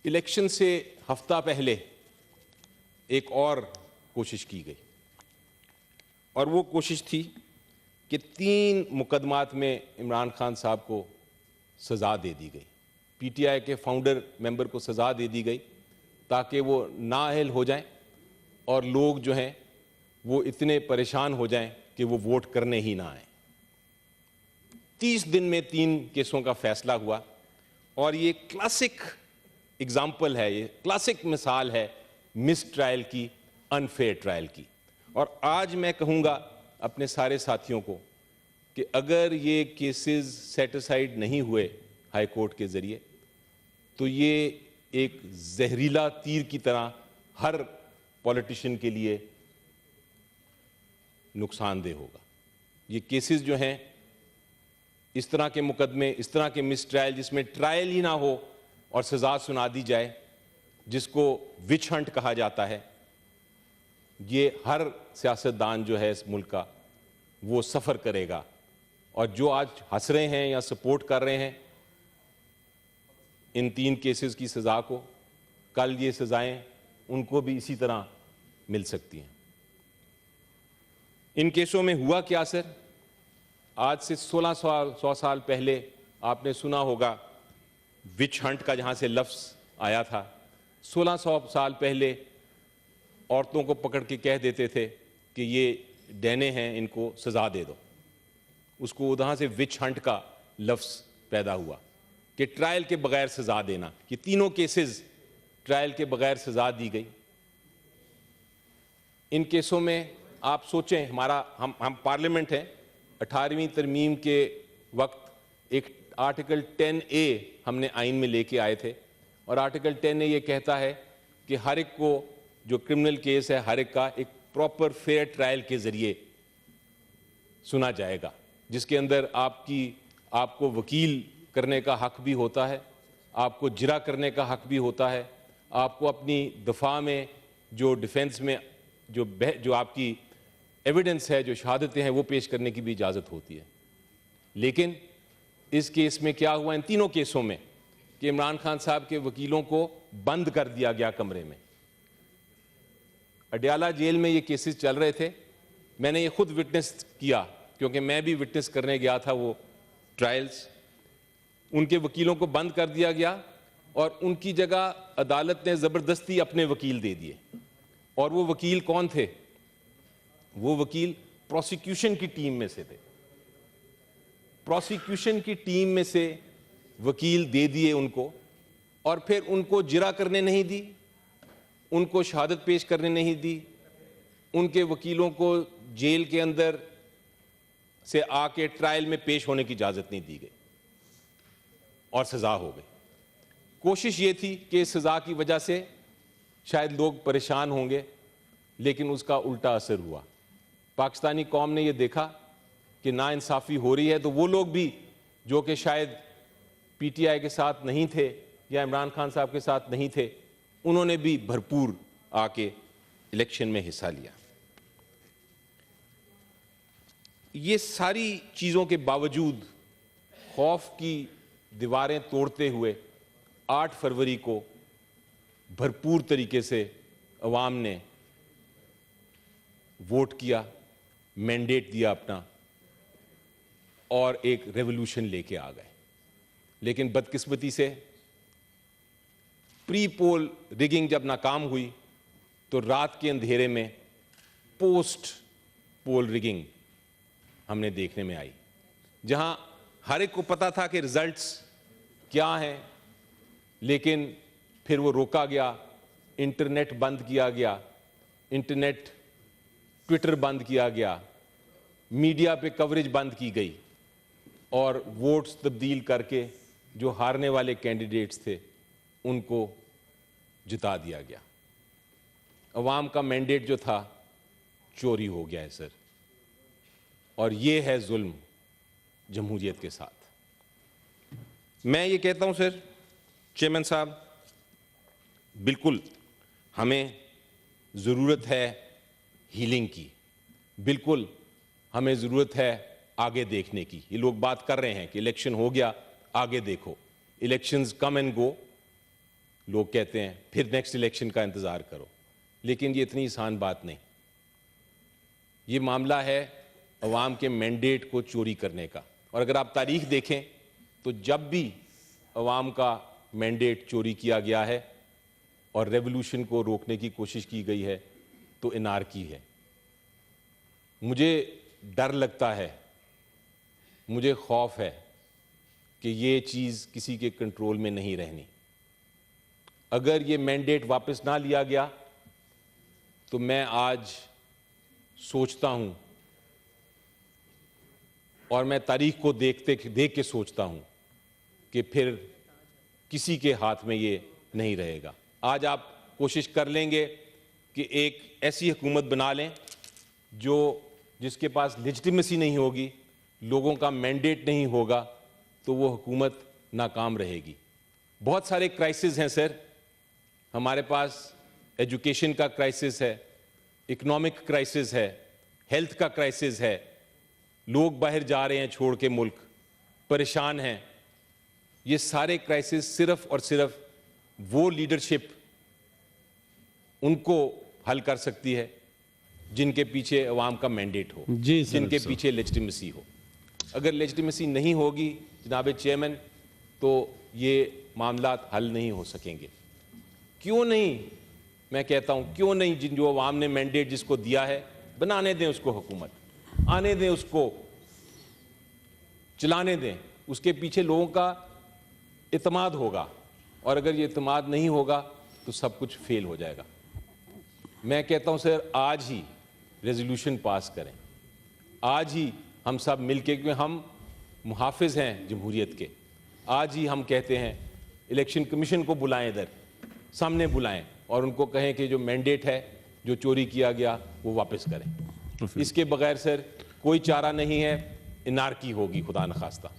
Election से हफ्ता पहले एक और कोशिश की गई और वो कोशिश थी कि 3 मुकदमात में इमरान खान साहब को सज़ा दे दी गई। पीटीआई के फाउंडर मेंबर को सज़ा दे दी गई ताकि वो नाअहल हो जाएं और लोग जो हैं वो इतने परेशान हो जाएं कि वो वोट करने ही ना आए। 30 दिन में 3 केसों का फैसला हुआ और ये क्लासिक एग्जाम्पल है, ये क्लासिक मिसाल है मिस ट्रायल की, अनफेयर ट्रायल की। और आज मैं कहूँगा अपने सारे साथियों को कि अगर ये केसेस सेटिसाइड नहीं हुए हाई कोर्ट के ज़रिए तो ये एक जहरीला तीर की तरह हर पॉलिटिशियन के लिए नुकसानदेह होगा। ये केसेस जो हैं, इस तरह के मुकदमे, इस तरह के मिस ट्रायल जिसमें ट्रायल ही ना हो और सज़ा सुना दी जाए, जिसको विच हंट कहा जाता है, ये हर सियासतदान जो है इस मुल्क का वो सफ़र करेगा। और जो आज हंस रहे हैं या सपोर्ट कर रहे हैं इन 3 केसेस की सज़ा को, कल ये सज़ाएं उनको भी इसी तरह मिल सकती हैं। इन केसों में हुआ क्या सर? आज से 100 साल पहले आपने सुना होगा विच हंट का, जहाँ से लफ्ज़ आया था। 1600 साल पहले औरतों को पकड़ के कह देते थे कि ये डैने हैं, इनको सज़ा दे दो। उसको वहाँ से विच हंट का लफ्ज़ पैदा हुआ कि ट्रायल के बगैर सज़ा देना। ये तीनों केसेस ट्रायल के बगैर सज़ा दी गई। इन केसों में आप सोचें, हम पार्लियामेंट हैं, 18वीं तरमीम के वक्त एक आर्टिकल 10A हमने आइन में लेके आए थे और आर्टिकल 10A ये कहता है कि हर एक को जो क्रिमिनल केस है हर एक का एक प्रॉपर फेयर ट्रायल के ज़रिए सुना जाएगा, जिसके अंदर आपको वकील करने का हक भी होता है, आपको जिरा करने का हक भी होता है, आपको अपनी दफा में जो डिफेंस में जो आपकी एविडेंस है, जो शहादतें हैं, वो पेश करने की भी इजाज़त होती है। लेकिन इस केस में क्या हुआ, इन तीनों केसों में, कि इमरान खान साहब के वकीलों को बंद कर दिया गया कमरे में। अडयाला जेल में ये केसेस चल रहे थे। मैंने ये खुद विटनेस किया क्योंकि मैं भी विटनेस करने गया था वो ट्रायल्स। उनके वकीलों को बंद कर दिया गया और उनकी जगह अदालत ने ज़बरदस्ती अपने वकील दे दिए। और वो वकील कौन थे? वो वकील प्रोसिक्यूशन की टीम में से थे। प्रोसिक्यूशन की टीम में से वकील दे दिए उनको, और फिर उनको जिरा करने नहीं दी, उनको शहादत पेश करने नहीं दी, उनके वकीलों को जेल के अंदर से आके ट्रायल में पेश होने की इजाज़त नहीं दी गई और सज़ा हो गई। कोशिश ये थी कि इस सज़ा की वजह से शायद लोग परेशान होंगे, लेकिन उसका उल्टा असर हुआ। पाकिस्तानी कौम ने ये देखा कि नाइंसाफ़ी हो रही है, तो वो लोग भी जो कि शायद पीटीआई के साथ नहीं थे या इमरान खान साहब के साथ नहीं थे, उन्होंने भी भरपूर आके इलेक्शन में हिस्सा लिया। ये सारी चीज़ों के बावजूद खौफ की दीवारें तोड़ते हुए 8 फरवरी को भरपूर तरीके से अवाम ने वोट किया, मैंडेट दिया अपना, और एक रेवोल्यूशन लेके आ गए। लेकिन बदकिस्मती से प्री पोल रिगिंग जब नाकाम हुई तो रात के अंधेरे में पोस्ट पोल रिगिंग हमने देखने में आई, जहां हर एक को पता था कि रिजल्ट्स क्या हैं, लेकिन फिर वो रोका गया, इंटरनेट बंद किया गया, इंटरनेट ट्विटर बंद किया गया, मीडिया पे कवरेज बंद की गई और वोट्स तब्दील करके जो हारने वाले कैंडिडेट्स थे उनको जिता दिया गया। अवाम का मैंडेट जो था चोरी हो गया है सर, और ये है जुल्म जमहूरियत के साथ। मैं ये कहता हूं सर, चेयरमैन साहब, बिल्कुल हमें ज़रूरत है हीलिंग की, बिल्कुल हमें ज़रूरत है आगे देखने की। ये लोग बात कर रहे हैं कि इलेक्शन हो गया, आगे देखो। इलेक्शंस कम एंड गो, लोग कहते हैं फिर नेक्स्ट इलेक्शन का इंतज़ार करो, लेकिन ये इतनी आसान बात नहीं। ये मामला है अवाम के मैंडेट को चोरी करने का, और अगर आप तारीख देखें तो जब भी अवाम का मैंडेट चोरी किया गया है और रेवोल्यूशन को रोकने की कोशिश की गई है तो एनार्की है। मुझे डर लगता है, मुझे खौफ है कि ये चीज़ किसी के कंट्रोल में नहीं रहनी। अगर ये मैंडेट वापस ना लिया गया तो मैं आज सोचता हूं और मैं तारीख को देख के सोचता हूं कि फिर किसी के हाथ में ये नहीं रहेगा। आज आप कोशिश कर लेंगे कि एक ऐसी हुकूमत बना लें जिसके पास लेजिटिमेसी नहीं होगी, लोगों का मैंडेट नहीं होगा, तो वो हुकूमत नाकाम रहेगी। बहुत सारे क्राइसिस हैं सर, हमारे पास एजुकेशन का क्राइसिस है, इकोनॉमिक क्राइसिस है, हेल्थ का क्राइसिस है, लोग बाहर जा रहे हैं छोड़ के मुल्क, परेशान हैं। ये सारे क्राइसिस सिर्फ और सिर्फ वो लीडरशिप उनको हल कर सकती है जिनके पीछे अवाम का मैंडेट हो, जिनके पीछे लेजिटिमेसी हो। अगर लेजिटिमेसी नहीं होगी जनाब चेयरमैन, तो ये मामलात हल नहीं हो सकेंगे। क्यों नहीं, मैं कहता हूं क्यों नहीं, जो अवाम ने मैंडेट जिसको दिया है बनाने दें उसको हुकूमत, आने दें उसको, चलाने दें, उसके पीछे लोगों का इत्मीनान होगा, और अगर ये इत्मीनान नहीं होगा तो सब कुछ फेल हो जाएगा। मैं कहता हूं सर आज ही रेजोल्यूशन पास करें, आज ही हम सब मिलके, क्योंकि हम मुहाफिज हैं जमहूरियत के, आज ही हम कहते हैं इलेक्शन कमीशन को बुलाएं, इधर सामने बुलाएं और उनको कहें कि जो मैंडेट है जो चोरी किया गया वो वापस करें। इसके बगैर सर कोई चारा नहीं है, एनार्की होगी खुदा न खास्ता।